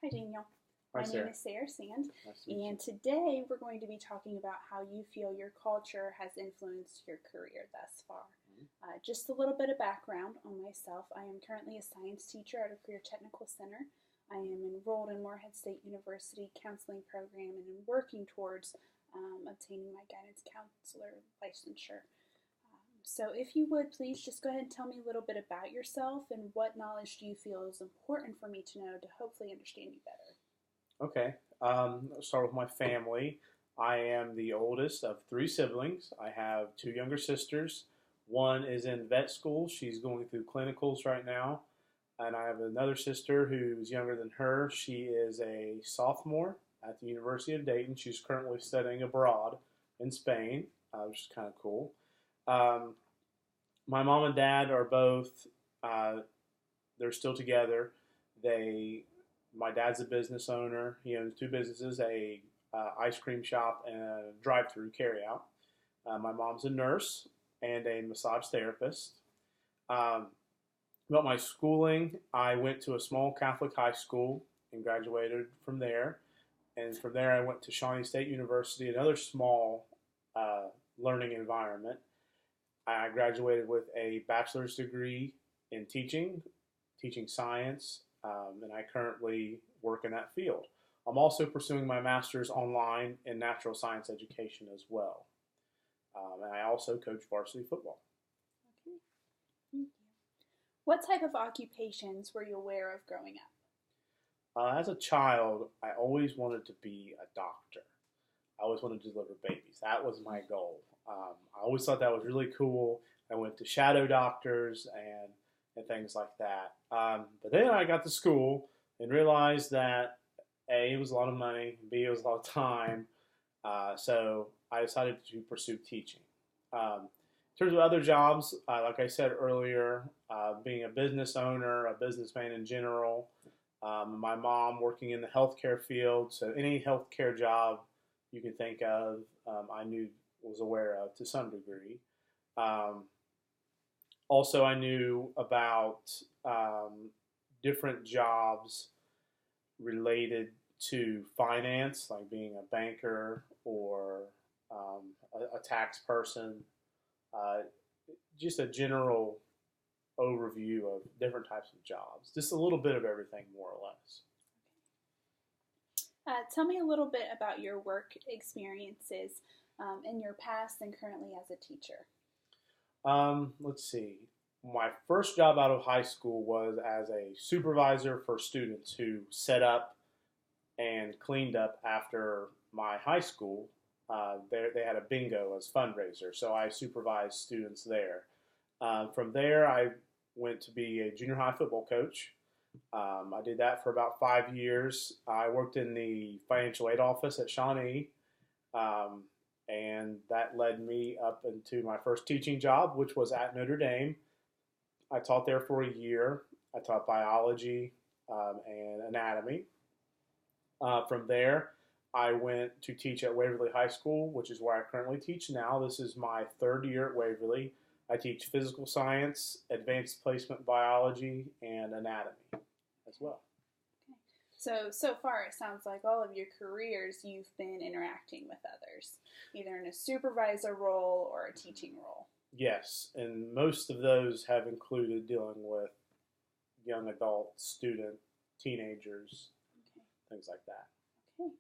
Hi, Daniel. Hi, My name Sarah. is Sarah Sand, Nice to meet you. and today we're going to be talking about how you feel your culture has influenced your career thus far. Just a little bit of background on myself. I am currently a science teacher at a career technical center. I am enrolled in Morehead State University counseling program and am working towards obtaining my guidance counselor licensure. So, if you would please just go ahead and tell me a little bit about yourself and what knowledge do you feel is important for me to know to hopefully understand you better. Okay. I'll start with my family. I am the oldest of three siblings. I have two younger sisters. One is in vet school. She's going through clinicals right now. And I have another sister who's younger than her. She is a sophomore at the University of Dayton. She's currently studying abroad in Spain, which is kind of cool. Um, my mom and dad are both, uh, they're still together. My dad's a business owner. He owns two businesses, a ice cream shop and a drive-through carryout. My mom's a nurse and a massage therapist. Um, about my schooling, I went to a small Catholic high school and graduated from there. And from there, I went to Shawnee State University, another small learning environment. I graduated with a bachelor's degree in teaching science, and I currently work in that field. I'm also pursuing my master's online in natural science education as well. And I also coach varsity football. Okay, thank you. What type of occupations were you aware of growing up? As a child, I always wanted to be a doctor. I always wanted to deliver babies. That was my goal. I always thought that was really cool. I went to shadow doctors and things like that. But then I got to school and realized that A, it was a lot of money, B, it was a lot of time. So I decided to pursue teaching. In terms of other jobs, like I said earlier, being a business owner, a businessman in general, my mom working in the healthcare field, so any healthcare job you can think of, I was aware of to some degree. Um, Also, I knew about different jobs related to finance, like being a banker or a tax person, uh, just a general overview of different types of jobs, just a little bit of everything, more or less. Tell me a little bit about your work experiences in your past and currently as a teacher. Let's see. My first job out of high school was as a supervisor for students who set up and cleaned up after my high school. They had a bingo as fundraiser, so I supervised students there. From there, I went to be a junior high football coach. I did that for about 5 years. I worked in the financial aid office at Shawnee, um, and that led me up into my first teaching job, which was at Notre Dame. I taught there for a year. I taught biology and anatomy. From there, I went to teach at Waverly High School, which is where I currently teach now. This is my third year at Waverly. I teach physical science, advanced placement biology, and anatomy as well. Okay. So far it sounds like all of your careers you've been interacting with others, either in a supervisor role or a teaching role. Yes, and most of those have included dealing with young adults, student, teenagers, Okay. things like that. Okay.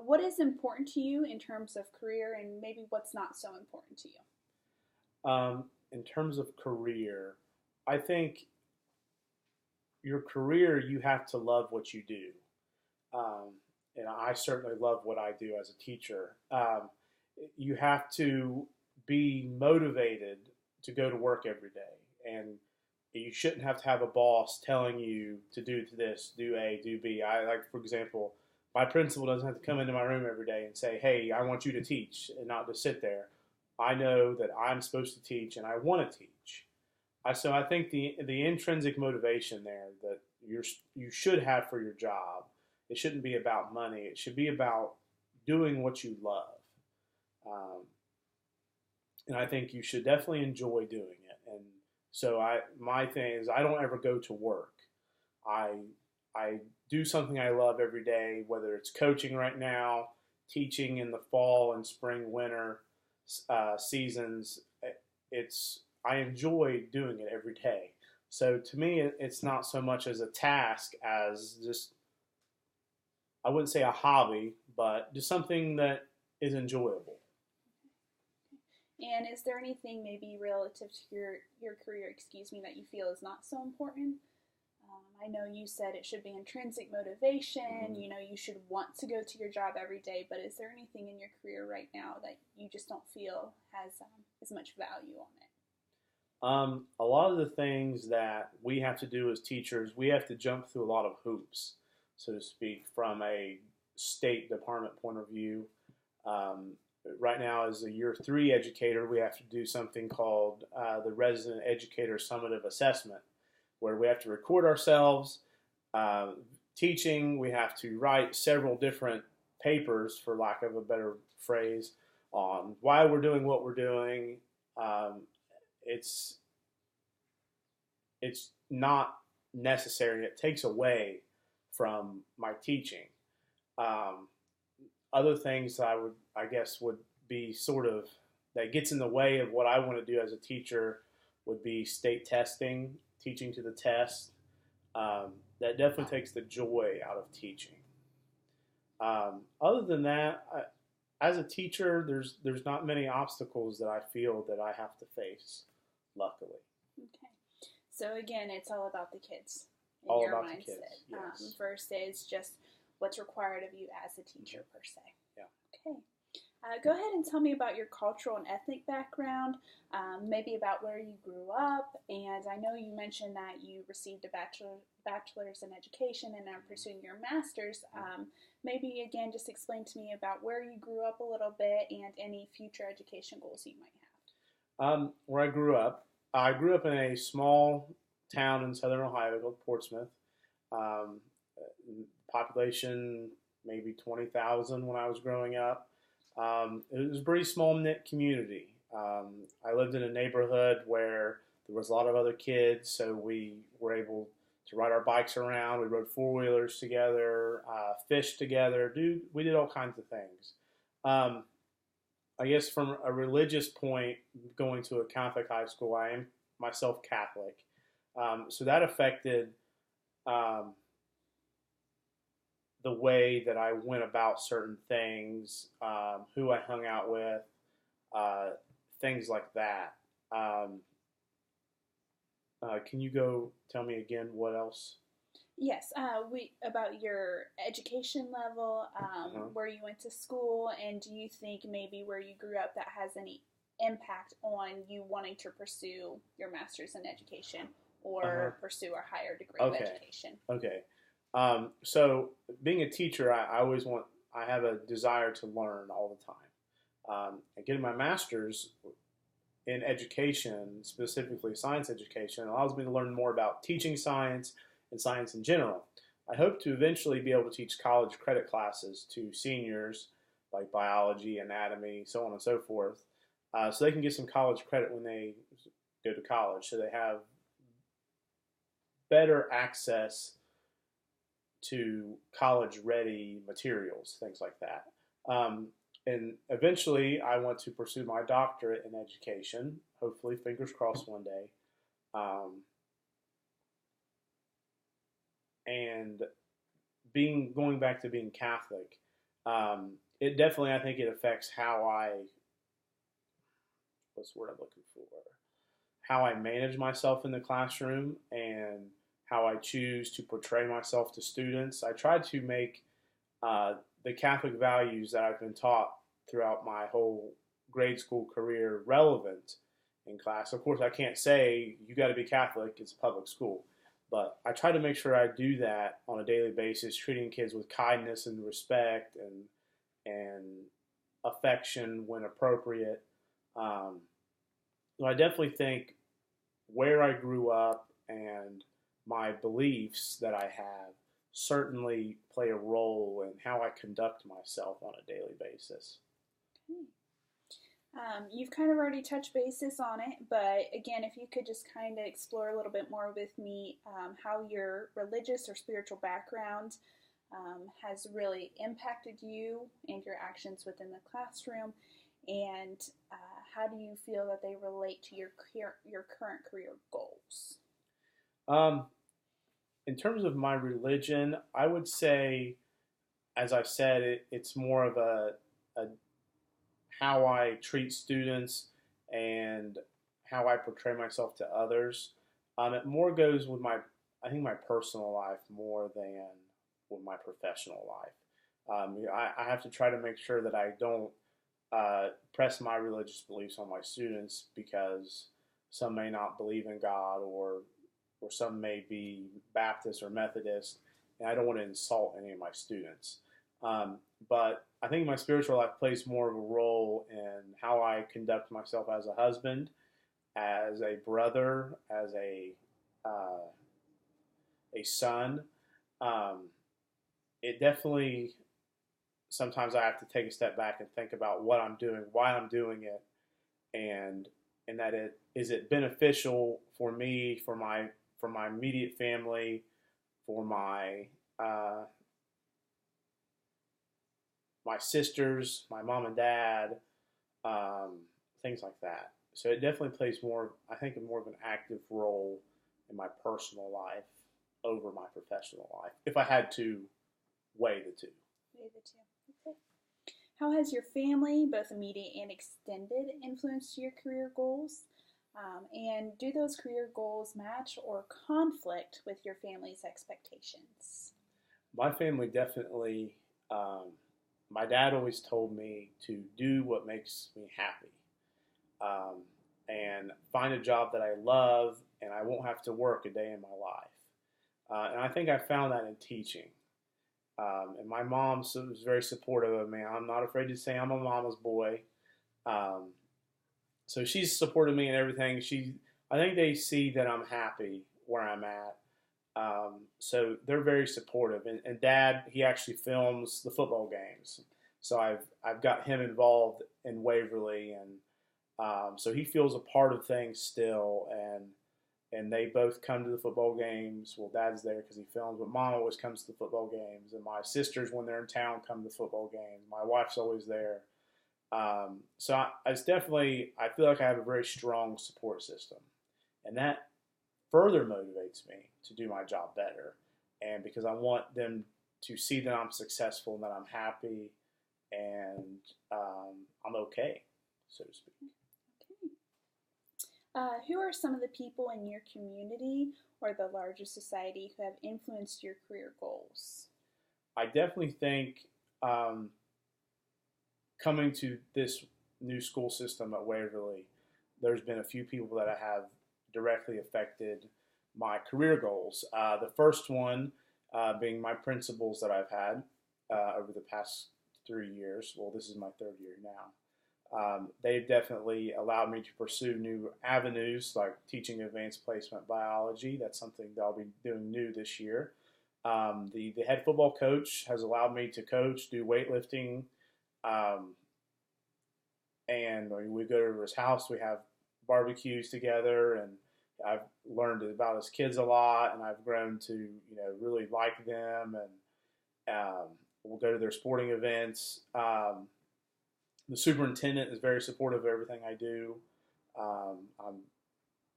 What is important to you in terms of career and maybe what's not so important to you? In terms of career, I think your career, you have to love what you do. Um, and I certainly love what I do as a teacher. You have to be motivated to go to work every day. And you shouldn't have to have a boss telling you to do this, do A, do B. Like, for example, my principal doesn't have to come into my room every day and say, hey, I want you to teach and not to sit there. I know that I'm supposed to teach and I want to teach. So I think the intrinsic motivation there that you should have for your job, it shouldn't be about money. It should be about doing what you love. Um, and I think you should definitely enjoy doing it. And so my thing is I don't ever go to work. I I do something I love every day, whether it's coaching right now, teaching in the fall and spring, winter seasons. I enjoy doing it every day. So to me, it's not so much as a task as just, I wouldn't say a hobby, but just something that is enjoyable. And is there anything maybe relative to your career, excuse me, that you feel is not so important? I know you said it should be intrinsic motivation. You know, you should want to go to your job every day, but is there anything in your career right now that you just don't feel has as much value on it? A lot of the things that we have to do as teachers, we have to jump through a lot of hoops, so to speak, from a State Department point of view. Um, right now, as a year 3 educator, we have to do something called the Resident Educator Summative Assessment, where we have to record ourselves uh, teaching. We have to write several different papers, for lack of a better phrase, on why we're doing what we're doing. Um, it's it's not necessary. It takes away from my teaching. Um, Other things I guess, would be sort of that gets in the way of what I want to do as a teacher would be state testing, teaching to the test. That definitely takes the joy out of teaching. Other than that, as a teacher, there's not many obstacles that I feel that I have to face. Luckily, Okay. So again, it's all about the kids and all your about the mindset kids. Yes. versus just what's required of you as a teacher per se. Yeah. Okay. Go ahead and tell me about your cultural and ethnic background, maybe about where you grew up. And I know you mentioned that you received a bachelor's in education and are pursuing your master's. Maybe again, just explain to me about where you grew up a little bit and any future education goals you might have. Where I grew up in a small town in southern Ohio called Portsmouth. Um, Population maybe 20,000 when I was growing up. It was a pretty small knit community. I lived in a neighborhood where there was a lot of other kids, so we were able to ride our bikes around. We rode 4-wheelers together, fished together. We did all kinds of things. Um, I guess from a religious point, going to a Catholic high school, I am myself Catholic. So that affected um, the way that I went about certain things, who I hung out with, things like that. Can you go tell me again what else? Yes, we about your education level, where you went to school, and do you think maybe where you grew up that has any impact on you wanting to pursue your master's in education or pursue a higher degree of education? Okay. So being a teacher, I have a desire to learn all the time. And getting my master's in education, specifically science education, allows me to learn more about teaching science and science in general. I hope to eventually be able to teach college credit classes to seniors, like biology, anatomy, so on and so forth, so they can get some college credit when they go to college, so they have better access to college-ready materials, things like that. And eventually, I want to pursue my doctorate in education, hopefully, fingers crossed, one day. And going back to being Catholic, it definitely, I think it affects what's the word I'm looking for? How I manage myself in the classroom and how I choose to portray myself to students. I try to make the Catholic values that I've been taught throughout my whole grade school career relevant in class. Of course, I can't say you got to be Catholic, it's a public school. But I try to make sure I do that on a daily basis, treating kids with kindness and respect and affection when appropriate. So I definitely think where I grew up and my beliefs that I have certainly play a role in how I conduct myself on a daily basis. You've kind of already touched bases on it, but again, if you could just kind of explore a little bit more with me how your religious or spiritual background has really impacted you and your actions within the classroom, and how do you feel that they relate to your current career goals? Um, in terms of my religion, I would say, as I said, it's more of a how I treat students and how I portray myself to others. It more goes with I think my personal life more than with my professional life. I have to try to make sure that I don't press my religious beliefs on my students because some may not believe in God or some may be Baptist or Methodist, and I don't want to insult any of my students. But I think my spiritual life plays more of a role in how I conduct myself as a husband, as a brother, as a son. Um, it definitely sometimes I have to take a step back and think about what I'm doing, why I'm doing it, and that it is it beneficial for me, for my immediate family, for uh, my sisters, my mom and dad, um, things like that. So it definitely plays more, I think, more of an active role in my personal life over my professional life, if I had to weigh the two. Weigh the two. Okay. How has your family, both immediate and extended, influenced your career goals? And do those career goals match or conflict with your family's expectations? My family definitely, my dad always told me to do what makes me happy, um, and find a job that I love and I won't have to work a day in my life. And I think I found that in teaching. And my mom was very supportive of me. I'm not afraid to say I'm a mama's boy. Um, so she's supported me in everything. I think they see that I'm happy where I'm at. So they're very supportive. And Dad, he actually films the football games. So I've got him involved in Waverly, and so he feels a part of things still. And they both come to the football games. Well, Dad's there because he films, but Mom always comes to the football games, and my sisters, when they're in town, come to the football games. My wife's always there. It's definitely, I feel like I have a very strong support system, and that further motivates me to do my job better, and because I want them to see that I'm successful and that I'm happy and I'm okay, so to speak. Okay. Who are some of the people in your community or the larger society who have influenced your career goals? I definitely think um, coming to this new school system at Waverly, there's been a few people that have directly affected my career goals. The first one being my principals that I've had over the past 3 years. Well, this is my third year now. They've definitely allowed me to pursue new avenues like teaching advanced placement biology. That's something that I'll be doing new this year. The head football coach has allowed me to coach, do weightlifting, um, and we go to his house. We have barbecues together, and I've learned about his kids a lot, and I've grown to really like them, and we'll go to their sporting events. The superintendent is very supportive of everything I do. Um,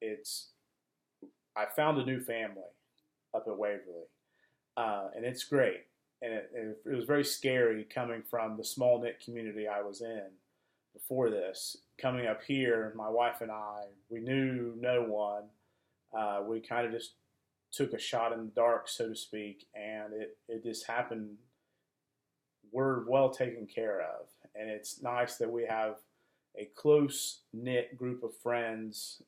it's I found a new family up at Waverly, and it's great. And it was very scary coming from the small knit community I was in before this. Coming up here, my wife and I, we knew no one. We kind of just took a shot in the dark, so to speak, and it just happened. We're well taken care of, and it's nice that we have a close knit group of friends.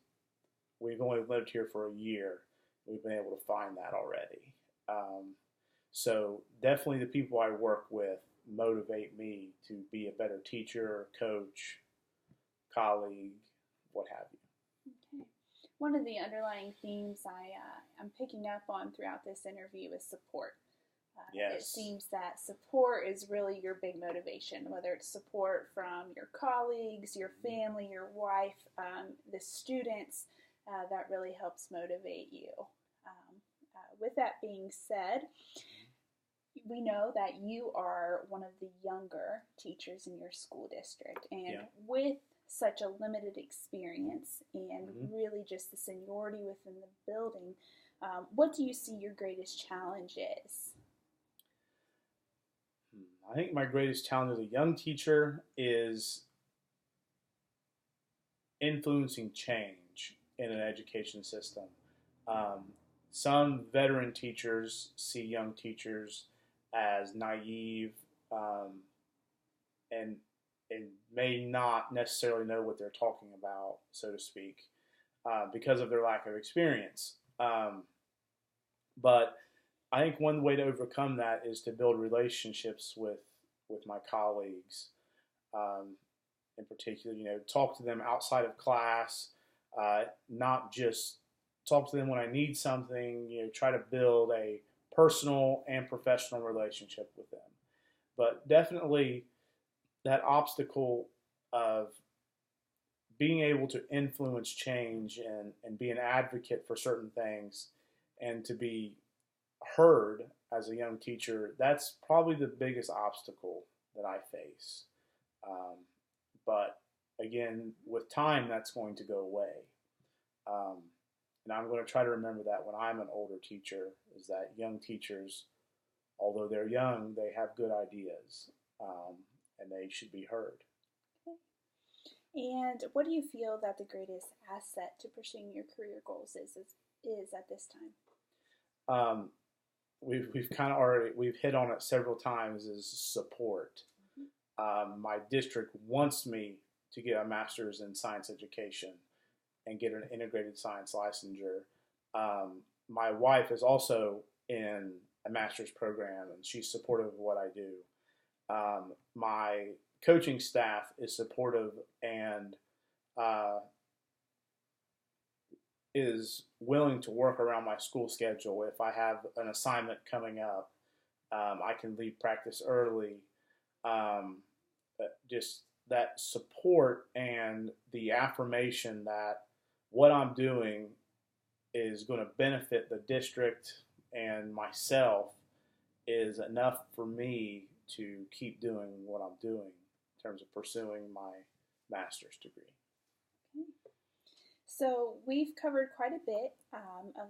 We've only lived here for a year. We've been able to find that already. So definitely the people I work with motivate me to be a better teacher, coach, colleague, what have you. Okay. One of the underlying themes I'm picking up on throughout this interview is support. It Yes. seems that support is really your big motivation, whether it's support from your colleagues, your family, your wife, the students, that really helps motivate you. With that being said, we know that you are one of the younger teachers in your school district, and Yeah. with such a limited experience and Mhm. really just the seniority within the building, what do you see your greatest challenge is? I think my greatest challenge as a young teacher is influencing change in an education system. Um, some veteran teachers see young teachers as naive, um, and and may not necessarily know what they're talking about, so to speak, because of their lack of experience. But I think one way to overcome that is to build relationships with my colleagues. Um, in particular, talk to them outside of class, not just talk to them when I need something. Try to build a personal and professional relationship with them. But definitely that obstacle of being able to influence change and be an advocate for certain things and to be heard as a young teacher, that's probably the biggest obstacle that I face. Um, but again, with time, that's going to go away. Um, and I'm going to try to remember that when I'm an older teacher, is that young teachers, although they're young, they have good ideas, and they should be heard. And what do you feel that the greatest asset to pursuing your career goals is at this time? Um, we've kind of already we've hit on it several times is support. My district wants me to get a master's in science education and get an integrated science licensure. My wife is also in a master's program, and she's supportive of what I do. My coaching staff is supportive and uh, is willing to work around my school schedule. If I have an assignment coming up, I can leave practice early. Just that support and the affirmation that what I'm doing is going to benefit the district and myself is enough for me to keep doing what I'm doing in terms of pursuing my master's degree. So we've covered quite a bit of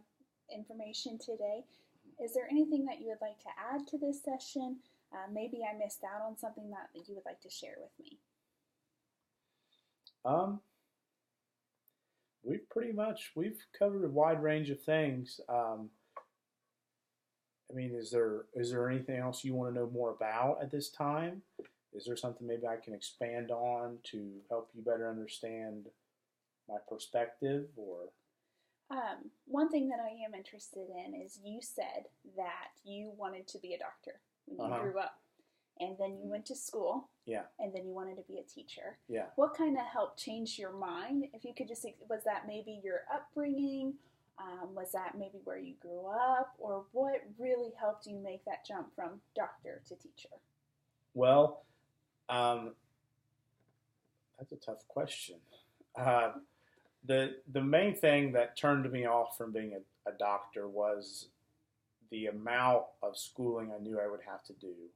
information today. Is there anything that you would like to add to this session? Maybe I missed out on something that you would like to share with me. We've covered a wide range of things. Is there anything else you want to know more about at this time? Is there something maybe I can expand on to help you better understand my perspective? Or one thing that I am interested in is you said that you wanted to be a doctor when you grew up, and then you went to school. Yeah. And then you wanted to be a teacher. Yeah. What kind of helped change your mind? If you could just, was that maybe your upbringing? Was that maybe where you grew up? Or what really helped you make that jump from doctor to teacher? Well, that's a tough question. The main thing that turned me off from being a doctor was the amount of schooling I knew I would have to do.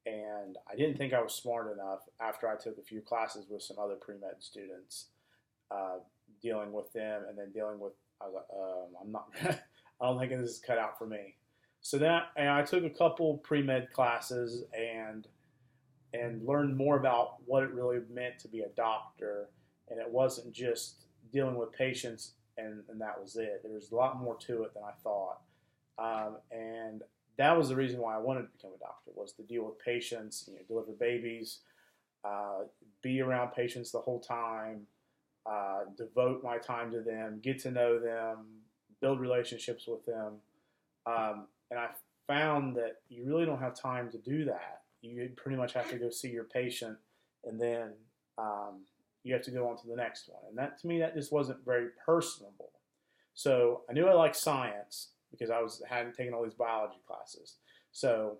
And I didn't think I was smart enough after I took a few classes with some other pre-med students, dealing with them and then dealing with, I was like, I'm not, I don't think this is cut out for me. So then I took a couple pre-med classes and learned more about what it really meant to be a doctor. And it wasn't just dealing with patients and that was it. There was a lot more to it than I thought. And that was the reason why I wanted to become a doctor, was to deal with patients, deliver babies, be around patients the whole time, devote my time to them, get to know them, build relationships with them. And I found that you really don't have time to do that. You pretty much have to go see your patient, and then you have to go on to the next one. And that, to me, that just wasn't very personable. So I knew I liked science, because hadn't taken all these biology classes. So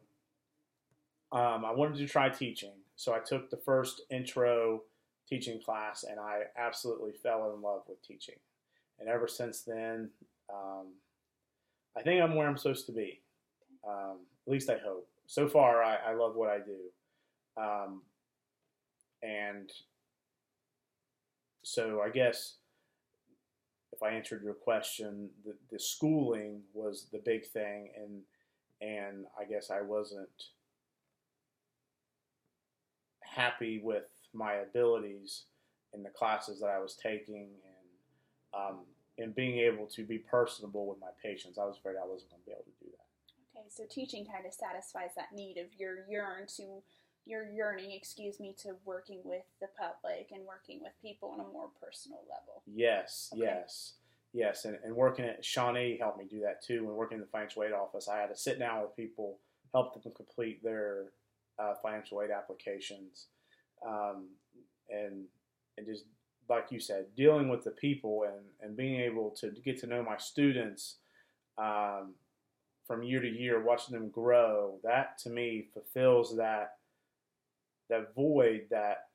I wanted to try teaching. So I took the first intro teaching class, and I absolutely fell in love with teaching. And ever since then, I think I'm where I'm supposed to be. At least I hope. So far, I love what I do. And so I guess if I answered your question, the schooling was the big thing, and I guess I wasn't happy with my abilities in the classes that I was taking, and being able to be personable with my patients. I was afraid I wasn't going to be able to do that. Okay, so teaching kind of satisfies that need of your yearning, to working with the public and working with people on a more personal level. Yes, okay. Yes, and working at Shawnee helped me do that too. When working in the financial aid office, I had to sit down with people, help them complete their financial aid applications, and just like you said, dealing with the people and being able to get to know my students from year to year, watching them grow. That to me fulfills that void that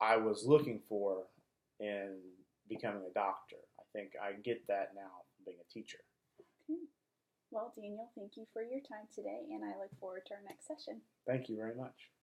I was looking for in becoming a doctor. I think I get that now from being a teacher. Okay. Well, Daniel, thank you for your time today, and I look forward to our next session. Thank you very much.